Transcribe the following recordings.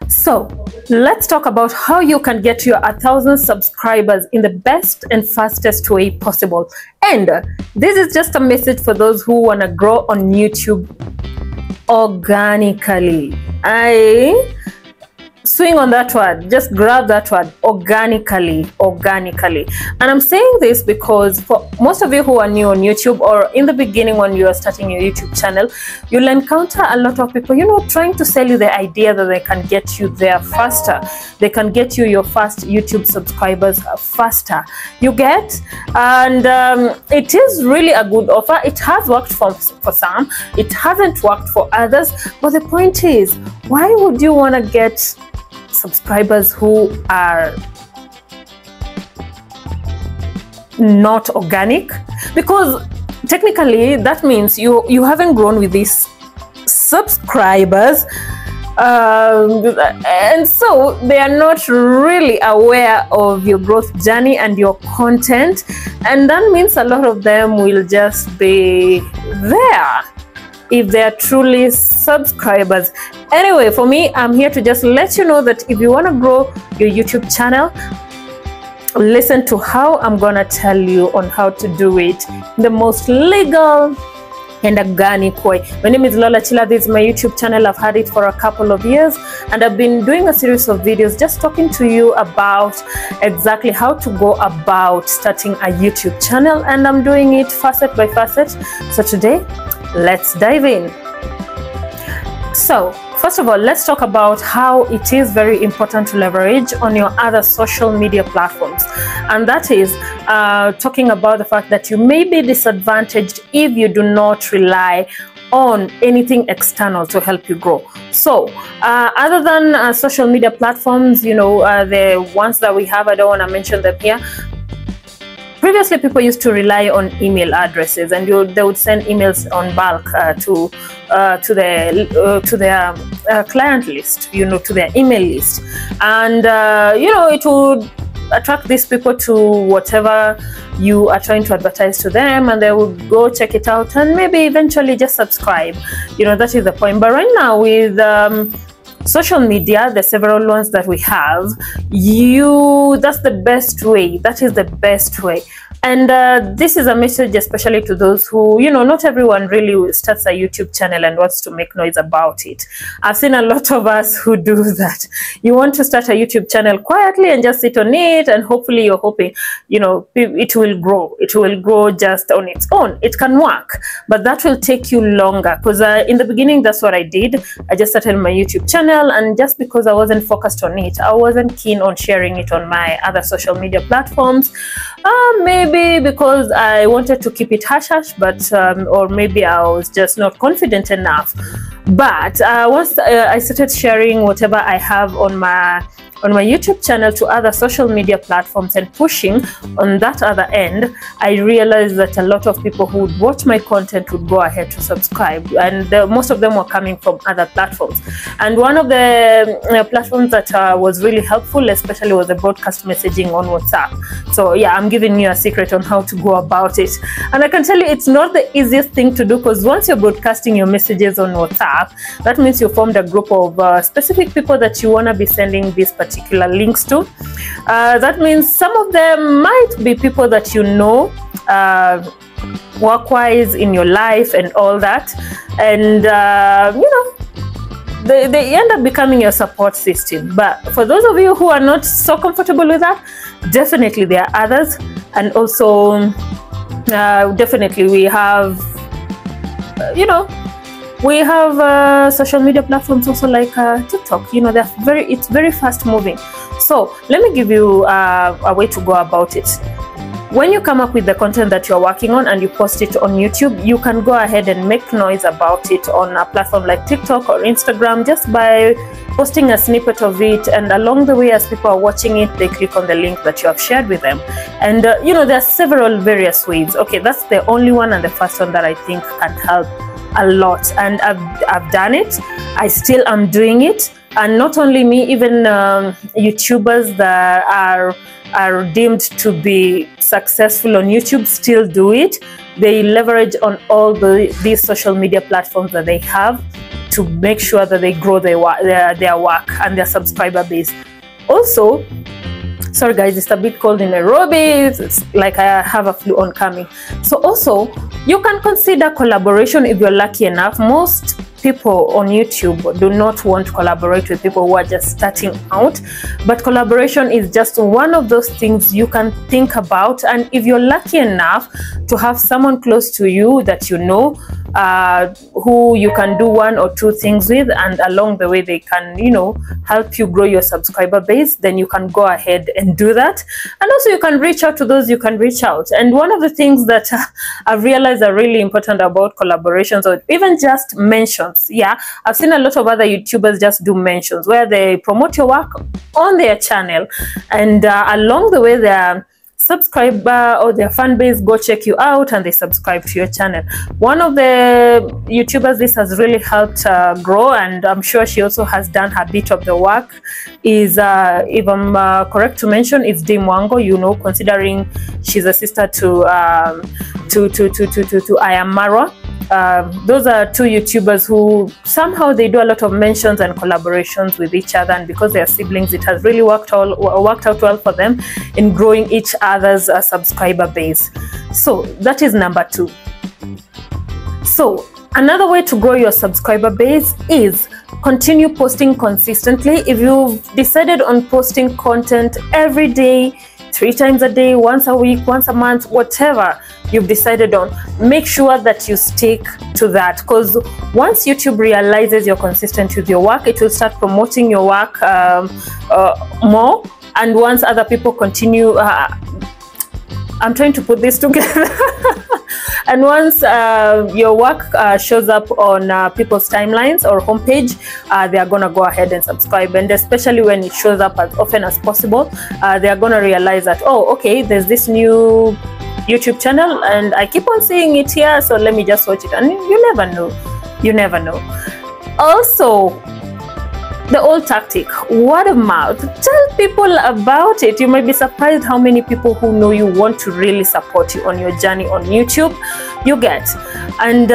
So let's talk about how you can get your 1,000 subscribers in the best and fastest way possible. And this is just a message for those who want to grow on YouTube organically. I swing on that word, just grab that word, organically. And I'm saying this because for most of you who are new on YouTube, or in the beginning when you are starting your YouTube channel, you'll encounter a lot of people, trying to sell you the idea that they can get you there faster. They can get you your first YouTube subscribers faster. You get? And it is really a good offer. It has worked for some. It hasn't worked for others. But the point is, why would you want to get subscribers who are not organic? Because technically that means you haven't grown with these subscribers, and so they are not really aware of your growth journey and your content, and that means a lot of them will just be there if they are truly subscribers. Anyway, for me, I'm here to just let you know that if you want to grow your YouTube channel, listen to how I'm gonna tell you on how to do it in the most legal and organic way. My name is Lola Chila. This is my YouTube channel. I've had it for a couple of years, and I've been doing a series of videos just talking to you about exactly how to go about starting a YouTube channel, and I'm doing it facet by facet. So today, let's dive in. So first of all, let's talk about how it is very important to leverage on your other social media platforms. And that is talking about the fact that you may be disadvantaged if you do not rely on anything external to help you grow. So other than social media platforms, the ones that we have, I don't want to mention them here. Previously, people used to rely on email addresses, and they would send emails on bulk to their client list, to their email list, and it would attract these people to whatever you are trying to advertise to them, and they would go check it out and maybe eventually just subscribe. That is the point. But right now with social media, the several ones that we have, that's the best way. That is the best way. And this is a message especially to those who, not everyone really starts a YouTube channel and wants to make noise about it. I've seen a lot of us who do that. You want to start a YouTube channel quietly and just sit on it, and hopefully you're hoping, it will grow. It will grow just on its own. It can work, but that will take you longer, because in the beginning, that's what I did. I just started my YouTube channel, and just because I wasn't focused on it, I wasn't keen on sharing it on my other social media platforms. Maybe because I wanted to keep it hush-hush, but or maybe I was just not confident enough. But once I started sharing whatever I have on my YouTube channel to other social media platforms and pushing on that other end, I realized that a lot of people who would watch my content would go ahead to subscribe, and most of them were coming from other platforms. And one of the platforms that was really helpful especially was the broadcast messaging on WhatsApp. So yeah, I'm giving you a secret on how to go about it, and I can tell you it's not the easiest thing to do, because once you're broadcasting your messages on WhatsApp, that means you formed a group of specific people that you want to be sending these particular links to. That means some of them might be people that work-wise in your life and all that, and they end up becoming your support system. But for those of you who are not so comfortable with that, definitely there are others. And also definitely we have we have social media platforms also like TikTok. It's very fast moving. So let me give you a way to go about it. When you come up with the content that you're working on and you post it on YouTube, you can go ahead and make noise about it on a platform like TikTok or Instagram just by posting a snippet of it, and along the way, as people are watching it, they click on the link that you have shared with them. And there are several various ways. Okay, that's the only one and the first one that I think can help a lot, and I've done it. I still am doing it. And not only me, even YouTubers that are deemed to be successful on YouTube still do it. They leverage on all these social media platforms that they have to make sure that they grow their work and their subscriber base. Also, sorry guys, it's a bit cold in Nairobi. It's like I have a flu oncoming. So also, you can consider collaboration if you're lucky enough. Most people on YouTube do not want to collaborate with people who are just starting out, but collaboration is just one of those things you can think about. And if you're lucky enough to have someone close to you that you know, who you can do one or two things with, and along the way they can, you know, help you grow your subscriber base, then you can go ahead and do that. And also you can reach out to those you can reach out. And one of the things that I've realized are really important about collaborations, or even just mentions. Yeah, I've seen a lot of other YouTubers just do mentions where they promote your work on their channel, and along the way their subscriber or their fan base go check you out and they subscribe to your channel. One of the YouTubers this has really helped grow, and I'm sure she also has done her bit of the work, is if I'm correct to mention, it's Dee Mwango, you know, considering she's a sister to I Am Marwa. Those are two YouTubers who somehow they do a lot of mentions and collaborations with each other, and because they are siblings, it has really worked out well for them in growing each other's subscriber base. So that is number 2. So another way to grow your subscriber base is continue posting consistently. If you've decided on posting content every day, 3 times a day, once a week, once a month, whatever you've decided on, make sure that you stick to that, because once YouTube realizes you're consistent with your work, it will start promoting your work more. And once other people continue, I'm trying to put this together. And once your work shows up on people's timelines or homepage, they are going to go ahead and subscribe. And especially when it shows up as often as possible, they are going to realize that, oh, okay, there's this new YouTube channel and I keep on seeing it here, so let me just watch it. And you never know. You never know. Also, the old tactic, word of mouth. Tell people about it. You might be surprised how many people who know you want to really support you on your journey on YouTube you get. And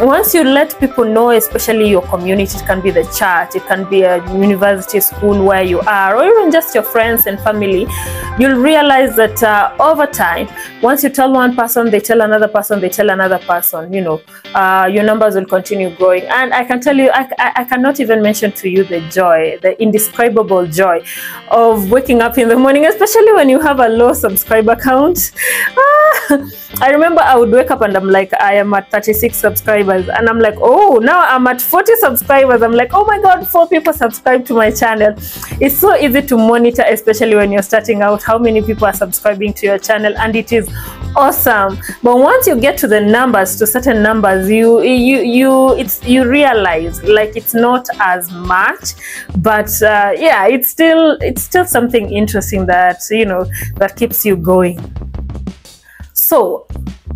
once you let people know, especially your community, it can be the church, it can be a university, school where you are, or even just your friends and family, you'll realize that over time, once you tell one person, they tell another person, they tell another person, you know, your numbers will continue growing. And I can tell you, I cannot even mention to you the joy, the indescribable joy of waking up in the morning, especially when you have a low subscriber count. I remember I would wake up and I'm like, I am at 36 subscribers, and I'm like, oh, now I'm at 40 subscribers. I'm like, oh my god, 4 people subscribe to my channel. It's so easy to monitor, especially when you're starting out, how many people are subscribing to your channel, and it is awesome. But once you get to the numbers, to certain numbers, you realize like it's not as much, but yeah, it's still something interesting that, you know, that keeps you going. So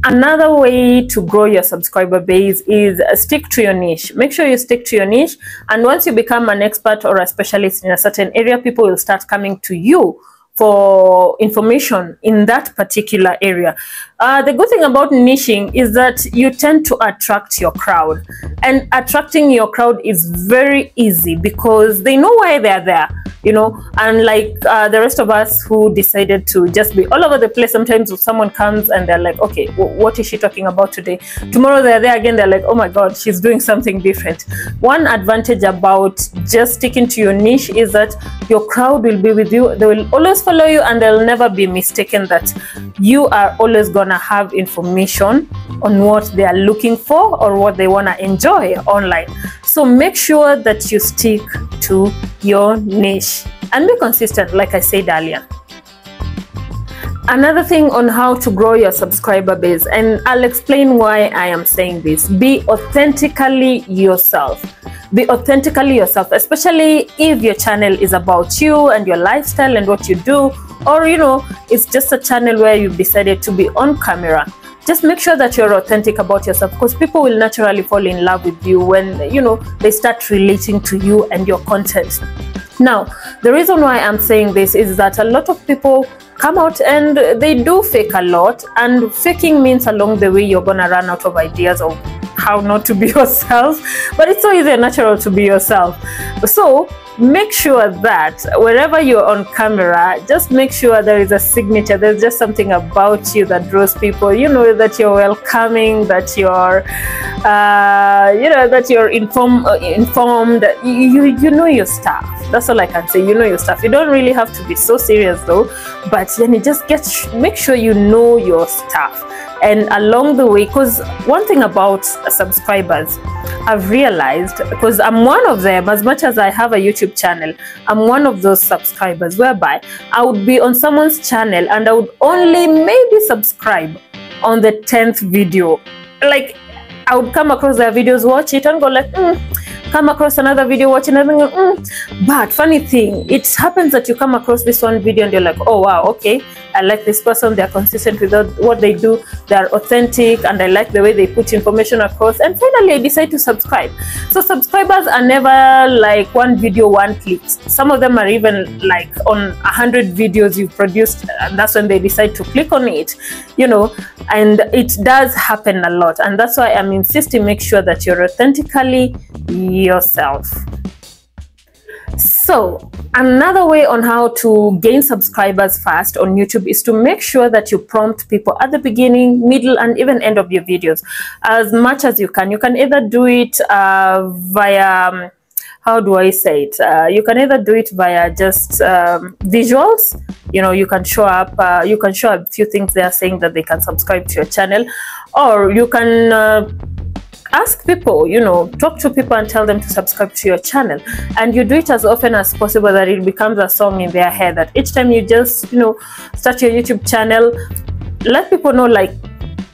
another way to grow your subscriber base is stick to your niche. Make sure you stick to your niche, and once you become an expert or a specialist in a certain area, people will start coming to you for information in that particular area. The good thing about niching is that you tend to attract your crowd, and attracting your crowd is very easy because they know why they're there, you know. And like the rest of us who decided to just be all over the place, sometimes if someone comes and they're like, okay, what is she talking about today? Tomorrow they're there again, they're like, oh my god, she's doing something different. One advantage about just sticking to your niche is that your crowd will be with you. They will always follow you, and they'll never be mistaken that you are always gonna have information on what they are looking for or what they want to enjoy online. So make sure that you stick to your niche and be consistent, like I said earlier. Another thing on how to grow your subscriber base, and I'll explain why I am saying this: be authentically yourself. Be authentically yourself, especially if your channel is about you and your lifestyle and what you do, or you know, it's just a channel where you've decided to be on camera. Just make sure that you're authentic about yourself, because people will naturally fall in love with you when, you know, they start relating to you and your content. Now, the reason why I'm saying this is that a lot of people come out and they do fake a lot, and faking means along the way you're gonna run out of ideas of how not to be yourself, but it's so easy and natural to be yourself. So make sure that wherever you're on camera, just make sure there is a signature. There's just something about you that draws people, you know, that you're welcoming, that you're you know, that you're informed, you know your stuff. That's all I can say. You know your stuff. You don't really have to be so serious though, but then you just make sure you know your stuff. And along the way, because one thing about subscribers, I've realized, because I'm one of them, as much as I have a YouTube channel, I'm one of those subscribers whereby I would be on someone's channel and I would only maybe subscribe on the 10th video. Like, I would come across their videos, watch it and go like, come across another video, watch another, But funny thing, it happens that you come across this one video and you're like, oh wow, okay, I like this person, they're consistent with what they do, they're authentic, and I like the way they put information across, and finally I decide to subscribe. So subscribers are never like one video, one click. Some of them are even like on 100 videos you've produced, and that's when they decide to click on it, you know. And it does happen a lot, and that's why I'm insisting, make sure that you're authentically yourself. So another way on how to gain subscribers fast on YouTube is to make sure that you prompt people at the beginning, middle, and even end of your videos as much as you can. You can either do it via how do I say it? You can either do it via just visuals. You know, you can show up, you can show a few things they are saying that they can subscribe to your channel, or you can ask people, you know, talk to people and tell them to subscribe to your channel. And you do it as often as possible that it becomes a song in their head, that each time you just, you know, start your YouTube channel, let people know like,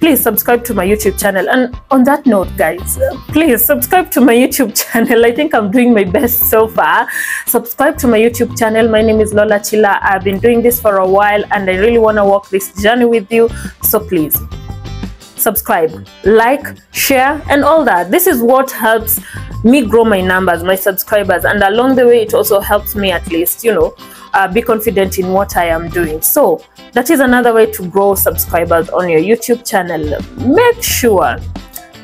please subscribe to my YouTube channel. And on that note, guys, please subscribe to my YouTube channel. I think I'm doing my best so far. Subscribe to my YouTube channel. My name is Lola Chila. I've been doing this for a while and I really want to walk this journey with you. So please subscribe, like, share, and all that. This is what helps me grow my numbers, my subscribers, and along the way it also helps me at least, you know, be confident in what I am doing. So that is another way to grow subscribers on your YouTube channel. Make sure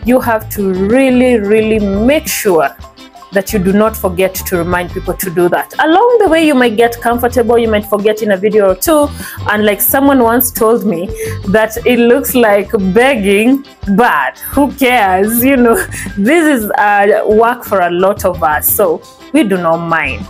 you have to really make sure that you do not forget to remind people to do that. Along the way, you might get comfortable, you might forget in a video or two, and like someone once told me that it looks like begging, but who cares? You know, this is work for a lot of us, so we do not mind.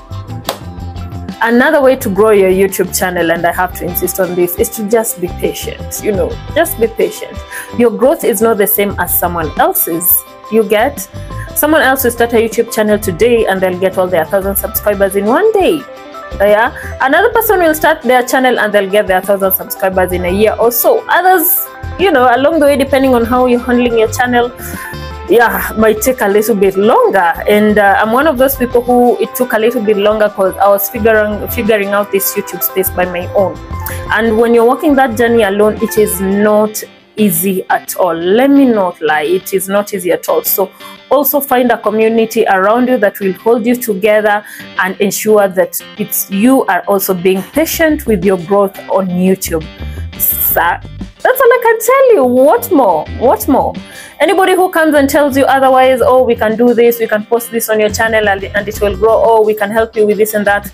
Another way to grow your YouTube channel, and I have to insist on this, is to just be patient. You know, just be patient. Your growth is not the same as someone else's. You get? Someone else will start a YouTube channel today and they'll get all their 1,000 subscribers in one day. Yeah, another person will start their channel and they'll get their 1,000 subscribers in a year or so. Others, you know, along the way, depending on how you're handling your channel, yeah, might take a little bit longer. And I'm one of those people who it took a little bit longer because I was figuring out this YouTube space by my own. And when you're walking that journey alone, it is not easy at all. Let me not lie, it is not easy at all. So also find a community around you that will hold you together and ensure that you are also being patient with your growth on YouTube. So that's all I can tell you. What more? What more? Anybody who comes and tells you otherwise, oh, we can do this, we can post this on your channel and it will grow, oh, we can help you with this and that,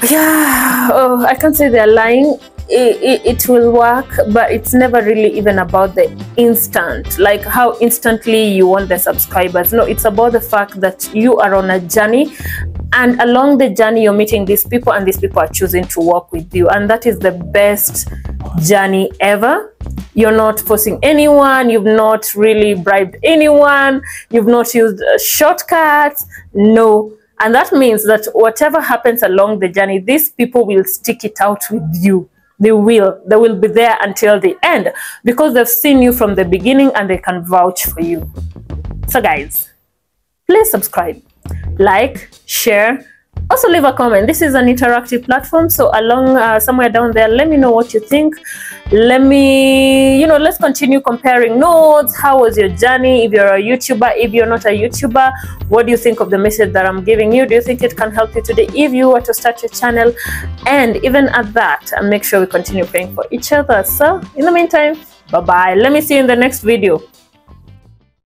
yeah, oh, I can't say they're lying. It will work, but it's never really even about the instant, like how instantly you want the subscribers. No, it's about the fact that you are on a journey, and along the journey you're meeting these people and these people are choosing to work with you, and that is the best journey ever. You're not forcing anyone, you've not really bribed anyone, you've not used shortcuts. No. And that means that whatever happens along the journey, these people will stick it out with you. They will be there until the end because they've seen you from the beginning and they can vouch for you. So guys, please subscribe, like, share, also leave a comment. This is an interactive platform, so along somewhere down there, let me know what you think. Let me, you know, let's continue comparing notes. How was your journey? If you're a YouTuber, if you're not a YouTuber, what do you think of the message that I'm giving you? Do you think it can help you today if you were to start your channel? And even at that, make sure we continue praying for each other. So in the meantime, bye bye. Let me see you in the next video.